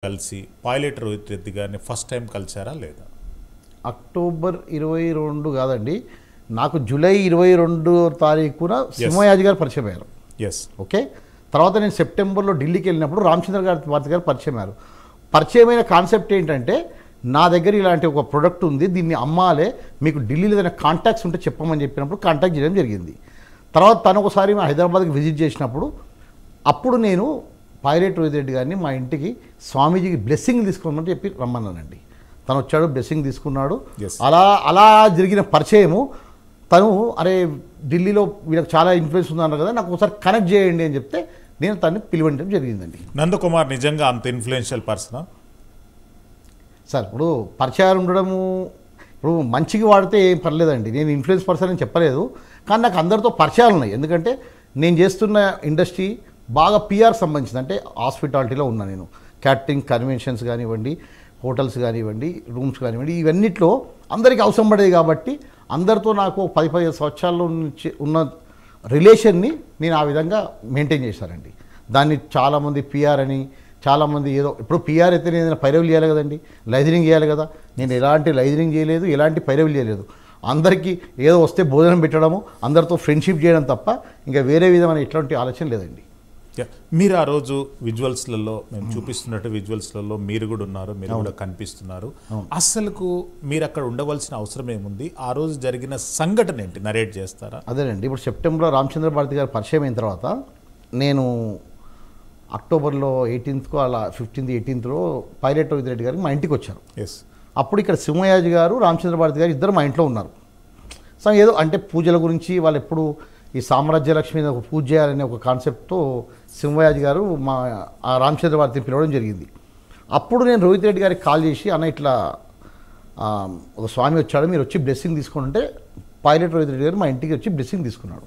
కలిసి పైలట్ రోహిత్ రెడ్డి గారిని first time కలిసారా లేదా? అక్టోబర్ 22 కాదండి, నాకు జూలై 22 తారీఖున సింహయాజి గారు పరిచయం అయ్యారు. ఓకే, తర్వాత నేను సెప్టెంబర్లో ఢిల్లీకి వెళ్ళినప్పుడు రామచంద్ర భారతి గారు పరిచయం అయ్యారు. పరిచయమైన కాన్సెప్ట్ ఏంటంటే, నా దగ్గర ఇలాంటి ఒక ప్రొడక్ట్ ఉంది, దీన్ని అమ్మాలే, మీకు ఢిల్లీలో ఏదైనా కాంటాక్ట్స్ ఉంటే చెప్పమని చెప్పినప్పుడు కాంటాక్ట్ చేయడం జరిగింది. తర్వాత తను ఒకసారి మా హైదరాబాద్కి విజిట్ చేసినప్పుడు అప్పుడు నేను పైలట్ రోహిత్ రెడ్డి గారిని మా ఇంటికి స్వామీజీకి బ్లెస్సింగ్ తీసుకోమని చెప్పి రమ్మన్నానండి. తను వచ్చాడు, బ్లెస్సింగ్ తీసుకున్నాడు. అలా అలా జరిగిన పరిచయము. తను అరే ఢిల్లీలో వీళ్ళకి చాలా ఇన్ఫ్లుయెన్స్ ఉందన్నారు కదా, నాకు ఒకసారి కనెక్ట్ చేయండి అని చెప్తే నేను తనని పిలవడం జరిగిందండి. నందకుమార్ నిజంగా అంత ఇన్ఫ్లుయెన్షియల్ పర్సనా సార్? ఇప్పుడు పరిచయాలు ఉండడము, ఇప్పుడు మంచికి వాడితే ఏం పర్లేదండి, నేను ఇన్ఫ్లుయెన్స్ పర్సన్ అని చెప్పలేదు. కానీ నాకు అందరితో పరిచయాలు ఉన్నాయి. ఎందుకంటే నేను చేస్తున్న ఇండస్ట్రీ బాగా పిఆర్ సంబంధించింది. అంటే హాస్పిటాలిటీలో ఉన్నా నేను, క్యాటరింగ్, కన్వెన్షన్స్ కానివ్వండి, హోటల్స్ కానివ్వండి, రూమ్స్ కానివ్వండి, ఇవన్నిట్లో అందరికీ అవసరం పడేది. కాబట్టి అందరితో నాకు 10-15 సంవత్సరాల నుంచి ఉన్న రిలేషన్ని నేను ఆ విధంగా మెయింటైన్ చేశానండి. దాన్ని చాలామంది పిఆర్ అని, చాలామంది ఏదో, ఇప్పుడు పిఆర్ అయితే నేను ఏదైనా పైరవులు చేయాలి కదండి, లైజనింగ్ చేయాలి కదా. నేను ఎలాంటి లైజనింగ్ చేయలేదు, ఎలాంటి పైరవులు చేయలేదు. అందరికీ ఏదో వస్తే భోజనం పెట్టడము, అందరితో ఫ్రెండ్షిప్ చేయడం తప్ప ఇంకా వేరే విధమైన ఎట్లాంటి ఆలోచన లేదండి. మీరు ఆ రోజు విజువల్స్లలో మేము చూపిస్తున్నట్టు విజువల్స్లలో మీరు కూడా ఉన్నారు, మీరు కూడా కనిపిస్తున్నారు. అసలుకు మీరు అక్కడ ఉండవలసిన అవసరం ఏముంది? ఆ రోజు జరిగిన సంఘటన ఏంటి, నరేట్ చేస్తారా? అదేనండి, ఇప్పుడు సెప్టెంబర్లో రామచంద్ర భారతి గారు పరిచయం అయిన తర్వాత నేను అక్టోబర్లో 18th అలా 15th 18th pilot Rohit Reddy గారికి మా ఇంటికి వచ్చారు. అప్పుడు ఇక్కడ సింహయాజి గారు, రామచంద్ర భారతి గారు ఇద్దరు మా ఇంట్లో ఉన్నారు. సో ఏదో అంటే పూజల గురించి వాళ్ళు ఎప్పుడు ఈ సామ్రాజ్య లక్ష్మి ఒక పూజ చేయాలనే ఒక కాన్సెప్ట్తో సింహయాజి గారు మా రామచంద్ర భారతిని పిలవడం జరిగింది. అప్పుడు నేను రోహిత్ రెడ్డి గారికి కాల్ చేసి, అన్న ఇట్లా ఒక స్వామి వచ్చాడు, మీరు వచ్చి బ్లెస్సింగ్ తీసుకుంటే పైలట్ రోహిత్ రెడ్డి గారు మా ఇంటికి వచ్చి బ్లెస్సింగ్ తీసుకున్నాడు.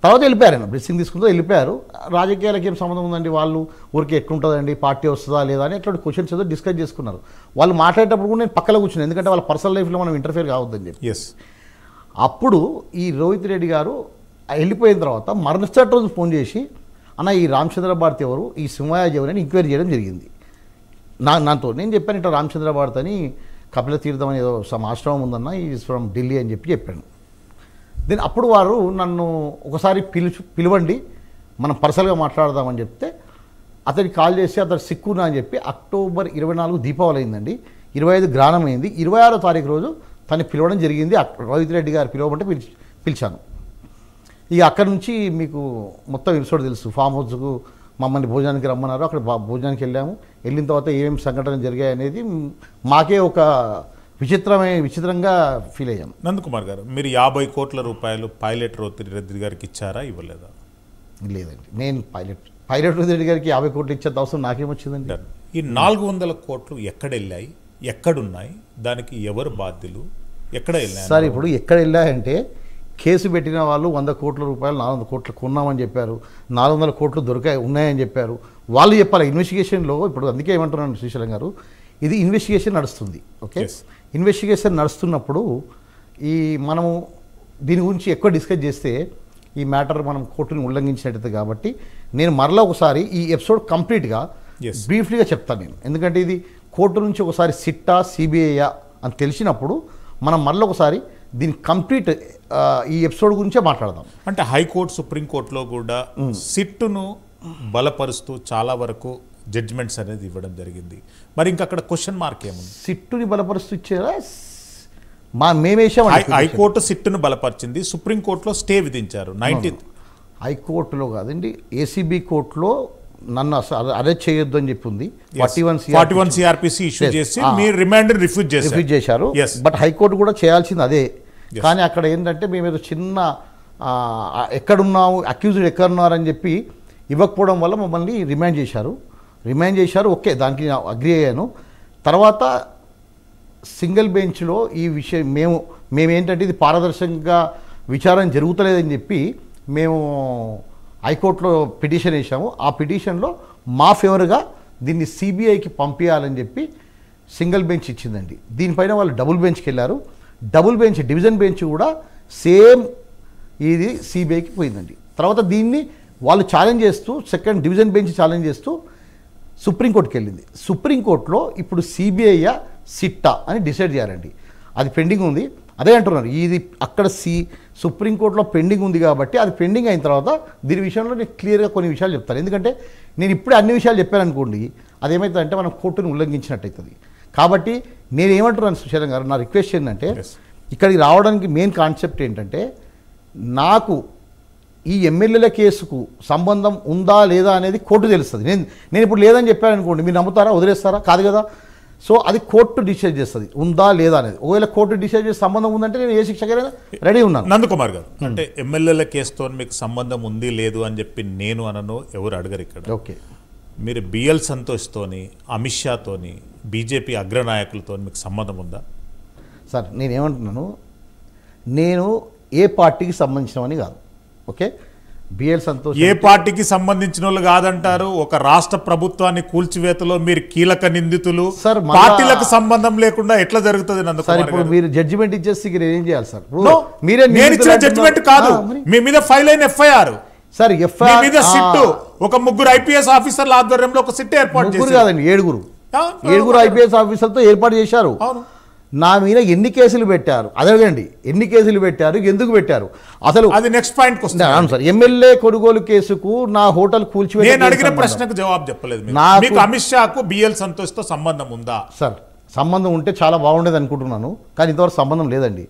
తర్వాత వెళ్ళిపోయారు. ఆయన బ్లెస్సింగ్ తీసుకుంటూ వెళ్ళిపోయారు. రాజకీయాలకు ఏం సంబంధం ఉందండి, వాళ్ళు ఊరికి ఎట్లుంటుందండి, పార్టీ వస్తుందా లేదా అని ఎట్లాంటి క్వశ్చన్స్ ఏదో డిస్కస్ చేసుకున్నారు. వాళ్ళు మాట్లాడేటప్పుడు కూడా నేను పక్కన కూర్చున్నాను, ఎందుకంటే వాళ్ళ పర్సనల్ లైఫ్లో మనం ఇంటర్ఫియర్ కావద్దని చెప్పి. అప్పుడు ఈ రోహిత్ రెడ్డి గారు వెళ్ళిపోయిన తర్వాత మరుసటి రోజు ఫోన్ చేసి, అన్న ఈ రామచంద్ర భారతి ఎవరు, ఈ సింహయాజి ఎవరు అని ఎంక్వైరీ చేయడం జరిగింది. నాతో నేను చెప్పాను, ఇట్లా రామచంద్ర భారతి అని కపిల తీర్థం అని ఏదో సమ్ ఆశ్రమం ఉందన్న, ఈజ్ ఫ్రమ్ ఢిల్లీ అని చెప్పాను. దెన్ అప్పుడు వారు నన్ను ఒకసారి పిలవండి, మనం పర్సనల్గా మాట్లాడదామని చెప్తే అతనికి కాల్ చేసి అతను సిక్కునా అని చెప్పి, అక్టోబర్ 24 దీపావళి అయిందండి, 25 గ్రానం అయింది, 26వ తారీఖు రోజు తను పిలవడం జరిగింది. రోహిత్ రెడ్డి గారు పిలవమంటే పిలిచాను. ఇక అక్కడ నుంచి మీకు మొత్తం ఎపిసోడ్ తెలుసు. ఫామ్ హౌస్కు మమ్మల్ని భోజనానికి రమ్మన్నారు, అక్కడ భోజనానికి వెళ్ళాము. వెళ్ళిన తర్వాత ఏమేమి సంఘటనలు జరిగాయి అనేది మాకే ఒక విచిత్రంగా ఫీల్ అయ్యాం. నందకుమార్ గారు, మీరు 50 కోట్ల రూపాయలు పైలట్ రోహిత్ రెడ్డి గారికి ఇచ్చారా, ఇవ్వలేదా? లేదండి, నేను పైలట్ రోహిత్ రెడ్డి గారికి 50 కోట్లు ఇచ్చేంత అవసరం నాకేమొచ్చిందండి. ఈ 400 కోట్లు ఎక్కడ వెళ్ళాయి, ఎక్కడున్నాయి, దానికి ఎవరు బాధ్యులు, ఎక్కడ వెళ్ళాయి? సార్ ఇప్పుడు ఎక్కడ వెళ్ళాయంటే, కేసు పెట్టిన వాళ్ళు 100 కోట్ల రూపాయలు 400 కోట్లు కొన్నామని చెప్పారు, 400 కోట్లు ఉన్నాయని చెప్పారు. వాళ్ళు చెప్పాలి ఇన్వెస్టిగేషన్లో. ఇప్పుడు అందుకే ఏమంటున్నాను శ్రీశైలం గారు, ఇది ఇన్వెస్టిగేషన్ నడుస్తుంది. ఓకే, ఇన్వెస్టిగేషన్ నడుస్తున్నప్పుడు మనము దీని గురించి ఎక్కువ డిస్కస్ చేస్తే ఈ మ్యాటర్ మనం కోర్టుని ఉల్లంఘించినట్టు. కాబట్టి నేను మరలా ఒకసారి ఈ ఎపిసోడ్ కంప్లీట్గా బ్రీఫ్లీగా చెప్తాను నేను. ఎందుకంటే ఇది కోర్టు నుంచి ఒకసారి సిట్టా సిబిఐయా అని తెలిసినప్పుడు మనం మరలా ఒకసారి దీని కంప్లీట్ ఈ ఎపిసోడ్ గురించే మాట్లాడదాం. అంటే హైకోర్టు, సుప్రీంకోర్టులో కూడా సిట్టును బలపరుస్తూ చాలా వరకు జడ్జిమెంట్స్ అనేది ఇవ్వడం జరిగింది. మరి ఇంకా అక్కడ క్వశ్చన్ మార్క్ ఏముంది? సిట్టుని బలపరుస్తూ ఇచ్చారా? మేమేసాం. హైకోర్టు సిట్టును బలపరిచింది, సుప్రీంకోర్టులో స్టే విధించారు. 19th హైకోర్టులో కాదండి, ఏసీబీ కోర్టులో నన్ను అరెస్ట్ చేయొద్దు అని చెప్పి ఉంది. 41 CRPC ఇష్యూ చేసి మీరు రిమాండ్ రిఫ్యూజ్ చేశారు. బట్ హైకోర్టు కూడా చేయాల్సింది అదే. కానీ అక్కడ ఏంటంటే మేము ఏదో చిన్న ఎక్కడున్నాము, అక్యూజ్డ్ ఎక్కడున్నారని చెప్పి ఇవ్వకపోవడం వల్ల మమ్మల్ని రిమాండ్ చేశారు. ఓకే, దానికి అగ్రి అయ్యాను. తర్వాత సింగిల్ బెంచ్లో ఈ విషయం మేమేంటంటే ఇది పారదర్శకంగా విచారణ జరుగుతలేదని చెప్పి మేము హైకోర్టులో పిటిషన్ వేసాము. ఆ పిటిషన్లో మా ఫేవర్గా దీన్ని సిబిఐకి పంపించాలని చెప్పి సింగిల్ బెంచ్ ఇచ్చిందండి. దీనిపైన వాళ్ళు డబుల్ బెంచ్కి వెళ్ళారు. డబుల్ బెంచ్, డివిజన్ బెంచ్ కూడా సేమ్ ఇది సిబిఐకి పోయిందండి. తర్వాత దీన్ని వాళ్ళు ఛాలెంజ్ చేస్తూ, సెకండ్ డివిజన్ బెంచ్ ఛాలెంజ్ చేస్తూ సుప్రీంకోర్టుకి వెళ్ళింది. సుప్రీంకోర్టులో ఇప్పుడు సిబిఐ సిట్టా అని డిసైడ్ చేయాలండి. అది పెండింగ్ ఉంది. అదే అంటున్నారు, ఇది అక్కడ సుప్రీంకోర్టులో పెండింగ్ ఉంది కాబట్టి అది పెండింగ్ అయిన తర్వాత దీని విషయంలో నేను క్లియర్గా కొన్ని విషయాలు చెప్తాను. ఎందుకంటే నేను ఇప్పుడే అన్ని విషయాలు చెప్పాను అనుకోండి, అదేమవుతుందంటే మనం కోర్టును ఉల్లంఘించినట్టు అవుతుంది. కాబట్టి నేను ఏమంటున్నాను సుశీలం గారు, నా రిక్వెస్ట్ ఏంటంటే ఇక్కడికి రావడానికి మెయిన్ కాన్సెప్ట్ ఏంటంటే, నాకు ఈ ఎమ్మెల్యేల కేసుకు సంబంధం ఉందా లేదా అనేది కోర్టు తెలుస్తుంది. నేను ఇప్పుడు లేదని చెప్పాను అనుకోండి, మీరు నమ్ముతారా, వదిలేస్తారా? కాదు కదా. సో అది కోర్టు డిసైడ్ చేస్తుంది ఉందా లేదా అనేది. ఒకవేళ కోర్టు డిసైడ్ చేసే సంబంధం ఉందంటే నేను ఏ శిక్షకైనా రెడీ ఉన్నాను. నందకుమార్ గారు, అంటే ఎమ్మెల్యేల కేసుతో మీకు సంబంధం ఉంది లేదు అని చెప్పి నేను అనను, ఎవరు అడగరు ఇక్కడ. ఓకే, మీరు బిఎల్ సంతోష్తోని, అమిత్ షాతోని, బీజేపీ అగ్రనాయకులతో మీకు సంబంధం ఉందా? సార్ నేనేమంటున్నాను, నేను ఏ పార్టీకి సంబంధించినవని కాదు. ఓకే, బిఎల్ సంతోష్ ఏ పార్టీకి సంబంధించిన వాళ్ళు కాదంటారు. ఒక రాష్ట్ర ప్రభుత్వాన్ని కూల్చివేతలో మీరు కీలక నిందితులు. సార్, పార్టీలకు సంబంధం లేకుండా ఎట్లా జరుగుతుంది సార్? ఇప్పుడు మీరు జడ్జిమెంట్ ఇచ్చేసి ఏం చేయాలి సార్? మీరే నేను ఇచ్చిన జడ్జిమెంట్ కాదు, మీ మీద ఫైల్ అయిన ఎఫ్ఐఆర్. సార్ ఎఫ్ఐఆర్ మీద సిట్, ఒక ముగ్గురు ఐపీఎస్ ఆఫీసర్ల ఆధ్వర్యంలో ఒక సిట్ ఏర్పాటు చేశారు. కాదండి, ఏడుగురు ఐపీఎస్ ఆఫీసర్లతో ఏర్పాటు చేశారు. నా మీద ఎన్ని కేసులు పెట్టారు అడగండి, ఎన్ని కేసులు పెట్టారు, ఎందుకు పెట్టారు అసలు? అది నెక్స్ట్ పాయింట్ అవును సార్, ఎమ్మెల్యే కొనుగోలు కేసుకు నా హోటల్ కూల్చివేత. నేను అడిగిన ప్రశ్నకు జవాబు చెప్పలేదు. మీకు అమిత్ షాకు బిఎల్ సంతోష్ తో సంబంధం ఉందా? సార్ సంబంధం ఉంటే చాలా బాగుండేది అనుకుంటున్నాను, కానీ ఇంతవరకు సంబంధం లేదండి.